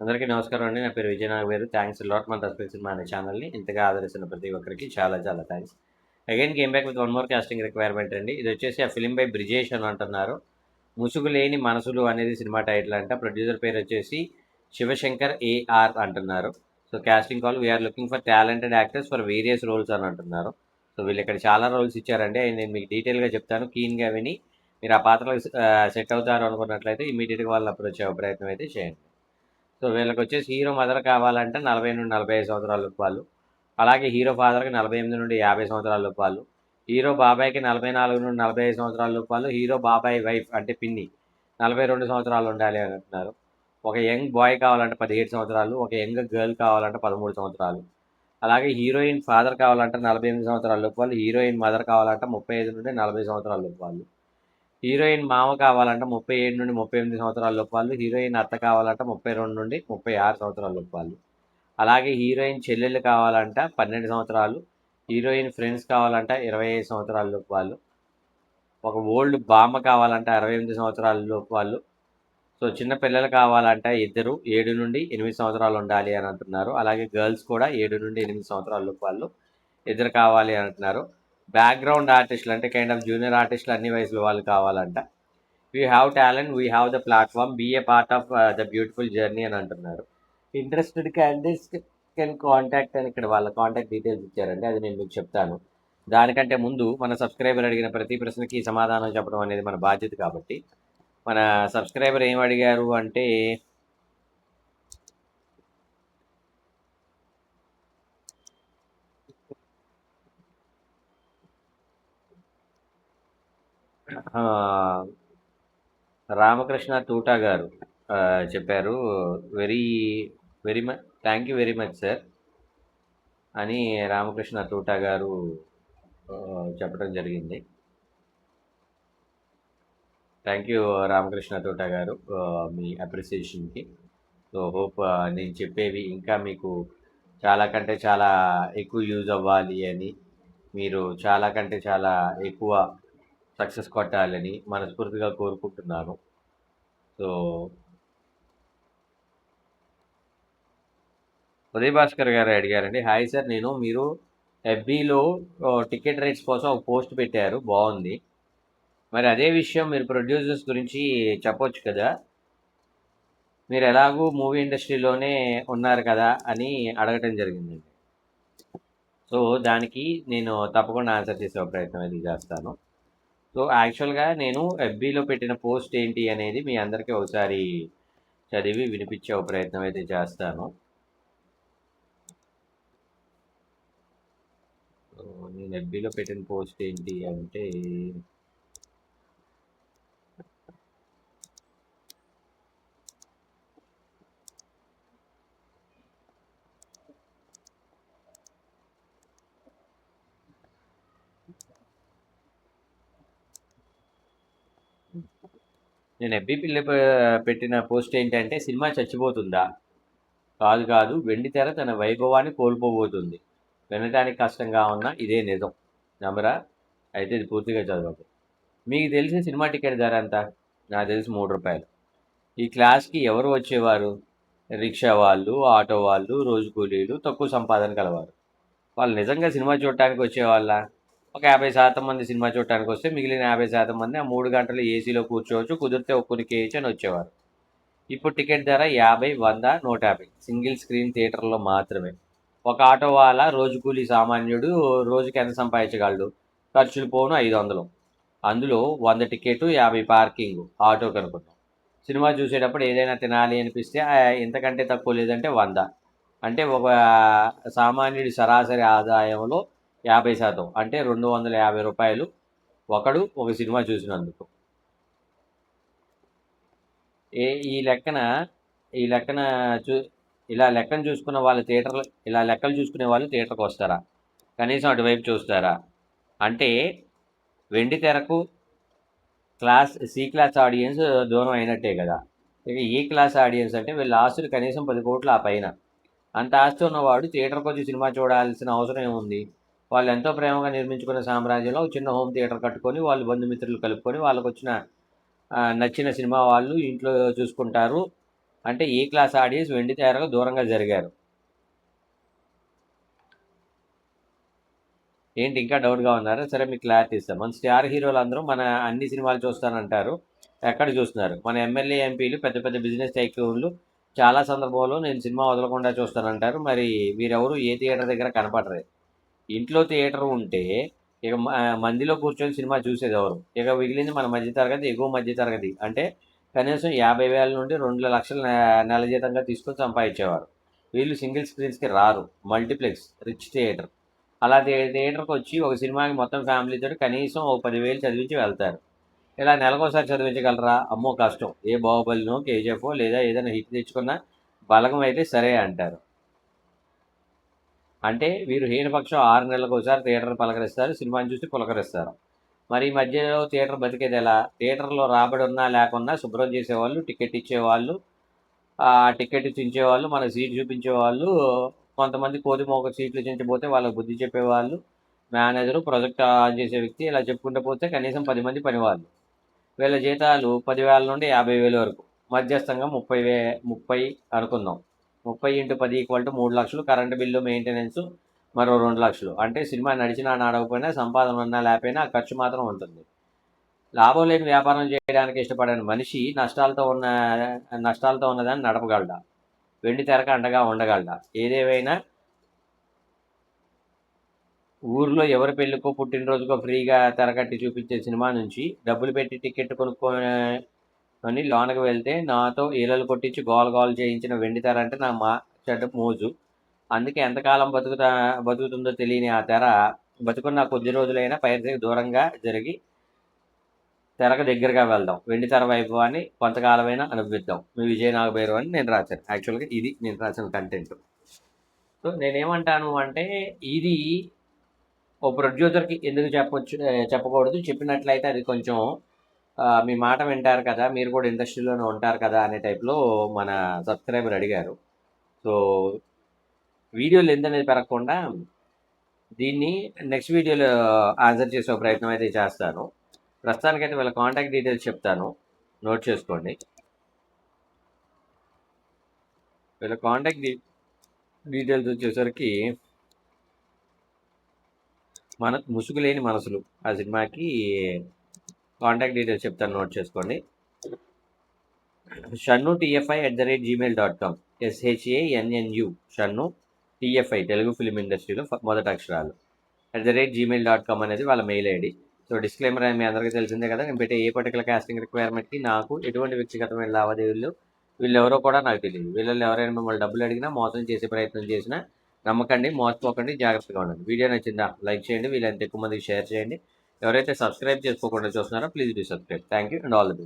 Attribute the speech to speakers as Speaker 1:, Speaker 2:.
Speaker 1: అందరికీ నమస్కారం అండి. నా పేరు విజయనాగవేరు. థ్యాంక్స్ లాట్ మన రెస్పెక్ట్ సినిమా అనే ఛానల్ని ఇంతగా ఆదరిస్తున్న ప్రతి ఒక్కరికి చాలా చాలా thanks. Again came back with one more casting requirement అండి. ఇది వచ్చేసి ఆ ఫిలిం బై బ్రిజేష్ అని అంటున్నారు. ముసుగు లేని మనసులు అనేది సినిమా టైటిల్ అంట. ప్రొడ్యూసర్ పేరు వచ్చేసి శివశంకర్ ఏఆర్ అంటున్నారు. So casting call we are looking for talented actors for various roles అని అంటున్నారు. సో వీళ్ళు ఇక్కడ చాలా రోల్స్ ఇచ్చారండి. నేను మీకు డీటెయిల్గా చెప్తాను. క్లీన్గా విని మీరు ఆ పాత్రలకు సెట్ అవుతారు అనుకున్నట్లయితే ఇమీడియట్గా వాళ్ళని అప్రోచ్ అయ్యే ప్రయత్నం అయితే చేయండి. సో వీళ్ళకి వచ్చేసి హీరో మదర్ కావాలంటే 40 నుండి 45 సంవత్సరాల లోపు వాళ్ళు. అలాగే హీరో ఫాదర్కి 48 నుండి 50 సంవత్సరాల లోపు వాళ్ళు. హీరో బాబాయ్కి 44 నుండి 45 సంవత్సరాల లోపు వాళ్ళు. హీరో బాబాయ్ వైఫ్ అంటే పిన్ని 42 సంవత్సరాలు ఉండాలి అని అంటున్నారు. ఒక యంగ్ బాయ్ కావాలంటే 17 సంవత్సరాలు. ఒక యంగ్ గర్ల్ కావాలంటే 13 సంవత్సరాలు. అలాగే హీరోయిన్ ఫాదర్ కావాలంటే 48 సంవత్సరాల లోపు వాళ్ళు. హీరోయిన్ మదర్ కావాలంటే 35 నుండి 40 సంవత్సరాల లోపు వాళ్ళు. హీరోయిన్ మామ కావాలంటే 37 నుండి 38 సంవత్సరాల లోపు వాళ్ళు. హీరోయిన్ అత్త కావాలంటే 32 నుండి 36 సంవత్సరాల లోపు వాళ్ళు. అలాగే హీరోయిన్ చెల్లెళ్ళు కావాలంట 12 సంవత్సరాలు. హీరోయిన్ ఫ్రెండ్స్ కావాలంట 25 సంవత్సరాల లోపు వాళ్ళు. ఒక ఓల్డ్ బామ్మ కావాలంటే 68 సంవత్సరాల లోపు వాళ్ళు. సో చిన్న పిల్లలు కావాలంటే ఇద్దరు 7 నుండి 8 సంవత్సరాలు ఉండాలి అని అంటున్నారు. అలాగే గర్ల్స్ కూడా 7 నుండి 8 సంవత్సరాల లోపు వాళ్ళు ఇద్దరు కావాలి అని అంటున్నారు. బ్యాక్గ్రౌండ్ ఆర్టిస్టులు అంటే కైండ్ ఆఫ్ జూనియర్ ఆర్టిస్టులు అన్ని వయసుల వాళ్ళు కావాలంట. We have talent, we have the platform, be a part of the beautiful journey అని అంటున్నారు. ఇంట్రెస్టెడ్ క్యాండిడేట్స్ కెన్ కాంటాక్ట్ అని ఇక్కడ వాళ్ళ కాంటాక్ట్ డీటెయిల్స్ ఇచ్చారండి. అది నేను మీకు చెప్తాను. దానికంటే ముందు మన సబ్స్క్రైబర్ అడిగిన ప్రతి ప్రశ్నకి సమాధానం చెప్పడం అనేది మన బాధ్యత. కాబట్టి మన సబ్స్క్రైబర్ ఏం అడిగారు అంటే రామకృష్ణ తూటా గారు చెప్పారు. Very very much thank you very much sir అని రామకృష్ణ తూటా గారు చెప్పడం జరిగింది. థ్యాంక్ యూ రామకృష్ణ తోట గారు మీ అప్రిసియేషన్కి. సో హోప్ నేను చెప్పేవి ఇంకా మీకు చాలా కంటే చాలా ఎక్కువ యూజ్ అవ్వాలి అని, మీరు చాలా కంటే చాలా ఎక్కువ సక్సెస్ కొట్టాలని మనస్ఫూర్తిగా కోరుకుంటున్నాను. సో ఉదయ్ భాస్కర్ గారు అడిగారండి, హాయ్ సార్, మీరు ఎఫ్బీలో టికెట్ రేట్స్ కోసం ఒక పోస్ట్ పెట్టారు, బాగుంది. మరి అదే విషయం మీరు ప్రొడ్యూసర్స్ గురించి చెప్పొచ్చు కదా, మీరు ఎలాగూ మూవీ ఇండస్ట్రీలోనే ఉన్నారు కదా అని అడగటం జరిగిందండి. సో దానికి నేను తప్పకుండా ఆన్సర్ చేసే ప్రయత్నం అయితే చేస్తాను. సో యాక్చువల్గా నేను ఎఫ్బీలో పెట్టిన పోస్ట్ ఏంటి అనేది మీ అందరికీ ఒకసారి చదివి వినిపించే ప్రయత్నం అయితే చేస్తాను. నేను ఎఫ్బీలో పెట్టిన పోస్ట్ ఏంటి అంటే, నేను ఎఫ్బీ పిల్ల పెట్టిన పోస్ట్ ఏంటంటే, సినిమా చచ్చిపోతుందా? కాదు కాదు, వెండితెర తన వైభవాన్ని కోల్పోబోతుంది. వినటానికి కష్టంగా ఉన్న ఇదే నిజం. నమ్మరా? అయితే ఇది పూర్తిగా చదవండి. మీకు తెలిసిన సినిమా టికెట్ ధర ఎంత? నాకు తెలిసి ₹3. ఈ క్లాస్కి ఎవరు వచ్చేవారు? రిక్షా వాళ్ళు, ఆటో వాళ్ళు, రోజు కూలీలు, తక్కువ సంపాదన కలవారు. వాళ్ళు నిజంగా సినిమా చూడటానికి వచ్చేవాళ్ళ? ఒక 50% మంది సినిమా చూడటానికి వస్తే మిగిలిన 50% మంది ఆ 3 గంటలు ఏసీలో కూర్చోవచ్చు, కుదిరితే ఒక్కరికి కేయచ్చు అని వచ్చేవారు. ఇప్పుడు టికెట్ ధర 50, 100, 150 సింగిల్ స్క్రీన్ థియేటర్లో మాత్రమే. ఒక ఆటో వాళ్ళ రోజు కూలీ సామాన్యుడు రోజుకి ఎంత సంపాదించగలడు? ఖర్చులు పోను 500. అందులో 100 టికెట్, 50 పార్కింగ్, ఆటో కనుక్కున్నాం. సినిమా చూసేటప్పుడు ఏదైనా తినాలి అనిపిస్తే ఇంతకంటే తక్కువ లేదంటే 100. అంటే ఒక సామాన్యుడి సరాసరి ఆదాయంలో 50% అంటే ₹250 ఒకడు ఒక సినిమా చూసినందుకు. ఈ లెక్కన ఈ లెక్కన చూ ఇలా లెక్కను చూసుకున్న వాళ్ళు ఇలా లెక్కలు చూసుకునే వాళ్ళు థియేటర్కి వస్తారా? కనీసం అటువైపు చూస్తారా? అంటే వెండి తెరకు సి క్లాస్ ఆడియన్స్ దూరం అయినట్టే కదా. ఇక ఏ క్లాస్ ఆడియన్స్ అంటే వీళ్ళ ఆస్తులు కనీసం 10 కోట్లు ఆ పైన. అంత ఆస్తి ఉన్నవాడు థియేటర్కి వచ్చి సినిమా చూడాల్సిన అవసరం ఏముంది? వాళ్ళు ఎంతో ప్రేమగా నిర్మించుకున్న సామ్రాజ్యంలో చిన్న హోమ్ థియేటర్ కట్టుకొని వాళ్ళు బంధుమిత్రులు కలుపుకొని వాళ్ళకు వచ్చిన నచ్చిన సినిమా వాళ్ళు ఇంట్లో చూసుకుంటారు. అంటే ఏ క్లాస్ ఆడియన్స్ వెండి తెరకు దూరంగా జరిగారు. ఏంటి ఇంకా డౌట్గా ఉన్నారా? సరే మీకు క్లారిటీ ఇస్తాం. మన స్టార్ హీరోలు అందరూ మన అన్ని సినిమాలు చూస్తానంటారు. ఎక్కడ చూస్తున్నారు? మన ఎమ్మెల్యే ఎంపీలు పెద్ద పెద్ద బిజినెస్ టైకూన్లు చాలా సందర్భంలో నేను సినిమా వదలకుండా చూస్తానంటారు. మరి వీరెవరు ఏ థియేటర్ దగ్గర కనపడరు. ఇంట్లో థియేటర్ ఉంటే ఇక మందిలో కూర్చొని సినిమా చూసేది ఎవరు? ఇక మిగిలింది మన మధ్యతరగతి, ఎగువ మధ్యతరగతి. అంటే కనీసం 50,000 నుండి 2,00,000 నెల జీతంగా తీసుకొని సంపాదించేవారు. వీళ్ళు సింగిల్ స్క్రీన్స్కి రారు. మల్టీప్లెక్స్, రిచ్ థియేటర్, అలా థియేటర్కి వచ్చి ఒక సినిమాకి మొత్తం ఫ్యామిలీతో కనీసం ఒక 10,000 చదివించి వెళ్తారు. ఇలా నెలకోసారి చదివించగలరా? అమ్మో కష్టం. ఏ బాహుబలినో, కేజీఎఫ్ లేదా ఏదైనా హిట్ తెచ్చుకున్న బలగం అయితే సరే అంటారు. అంటే వీరు హీనపక్షం 6 నెలలకు ఒకసారి థియేటర్ పలకరిస్తారు, సినిమాని చూసి పులకరిస్తారు. మరి ఈ మధ్యలో థియేటర్ బతికేది ఎలా? థియేటర్లో రాబడి ఉన్నా లేకున్నా శుభ్రం చేసేవాళ్ళు, టికెట్ ఇచ్చేవాళ్ళు, టికెట్ చించేవాళ్ళు, మన సీట్ చూపించేవాళ్ళు, కొంతమంది కోతి మోక సీట్లు చించబోతే వాళ్ళకి బుద్ధి చెప్పేవాళ్ళు, మేనేజరు, ప్రొజెక్ట్ ఆన్ చేసే వ్యక్తి, ఇలా చెప్పుకుంటూ పోతే కనీసం 10 మంది పనివాళ్ళు. వీళ్ళ జీతాలు 10,000 నుండి 50,000 వరకు. మధ్యస్థంగా 30 అనుకుందాం. 30 × 10 = 3 లక్షలు. కరెంటు బిల్లు, మెయింటెనెన్స్ మరో 2 లక్షలు. అంటే సినిమా నడిచినా నడవకపోయినా, సంపాదన ఉన్నా లేకపోయినా ఆ ఖర్చు మాత్రం ఉంటుంది. లాభం లేని వ్యాపారం చేయడానికి ఇష్టపడని మనిషి నష్టాలతో ఉన్నదాన్ని నడపగలడా? వెండి తెరకు అండగా ఉండగలడా? ఏదేమైనా ఊర్లో ఎవరి పెళ్ళికో, పుట్టినరోజుకో ఫ్రీగా తెరకట్టి చూపించే సినిమా నుంచి డబ్బులు పెట్టి టికెట్ కొనుక్కొని లోనకి వెళ్తే నాతో ఈలలు కొట్టించి గోల గోల చేయించిన వెండి తెర అంటే నా చెడ్డ మోజు. అందుకే ఎంతకాలం బతుకుతుందో తెలియని ఆ తెర బతుకున్న కొద్ది రోజులైనా పైరుకి దూరంగా జరిగి తెరకు దగ్గరగా వెళ్దాం. వెండి తెర వైభవాన్ని కొంతకాలమైనా అనుభవిద్దాం. మీ విజయ నాగభైరవ్ అని నేను రాశాను. యాక్చువల్గా ఇది నేను రాసిన కంటెంట్. సో నేనేమంటాను అంటే, ఇది ఓ ప్రొడ్యూసర్కి ఎందుకు చెప్పకూడదు, చెప్పినట్లయితే అది కొంచెం మీ మాట వింటారు కదా, మీరు కూడా ఇండస్ట్రీలోనే ఉంటారు కదా అనే టైప్లో మన సబ్స్క్రైబర్ అడిగారు. సో వీడియో లెంత్ అనేది పెరగకుండా దీన్ని నెక్స్ట్ వీడియోలో ఆన్సర్ చేసే ప్రయత్నం అయితే చేస్తాను. ప్రస్తుతానికైతే వీళ్ళ కాంటాక్ట్ డీటెయిల్స్ చెప్తాను, నోట్ చేసుకోండి. వీళ్ళ కాంటాక్ట్ డీటెయిల్స్ వచ్చేసరికి ముసుగులేని మనసులు ఆ సినిమాకి కాంటాక్ట్ డీటెయిల్స్ చెప్తాను, నోట్ చేసుకోండి. shannutfi@gmail.com, SHANNU, Shannu TFI, Telugu film ఇండస్ట్రీలో మొదటి అక్షరాలు @gmail.com అనేది వాళ్ళ మెయిల్ ఐడి. సో డిస్క్లైమర్ మీ అందరికీ తెలిసిందే కదా, నేను పెట్టే ఏ పర్టికులర్ కాస్టింగ్ రిక్వైర్మెంట్కి నాకు ఎటువంటి వ్యక్తిగతమైన లావాదేవీలు వీళ్ళెవరో కూడా నాకు తెలియదు. వీళ్ళని ఎవరైనా మిమ్మల్ని డబ్బులు అడిగినా, మోసం చేసే ప్రయత్నం చేసినా నమ్మకండి, మోసపోకండి, జాగ్రత్తగా ఉండండి. వీడియో నచ్చిందా లైక్ చేయండి, వీళ్ళంత ఎక్కువ మందికి షేర్ చేయండి. ఎవరైతే సబ్స్క్రైబ్ చేసుకోకుండా చూస్తున్నారో please do subscribe. Thank you and all the best.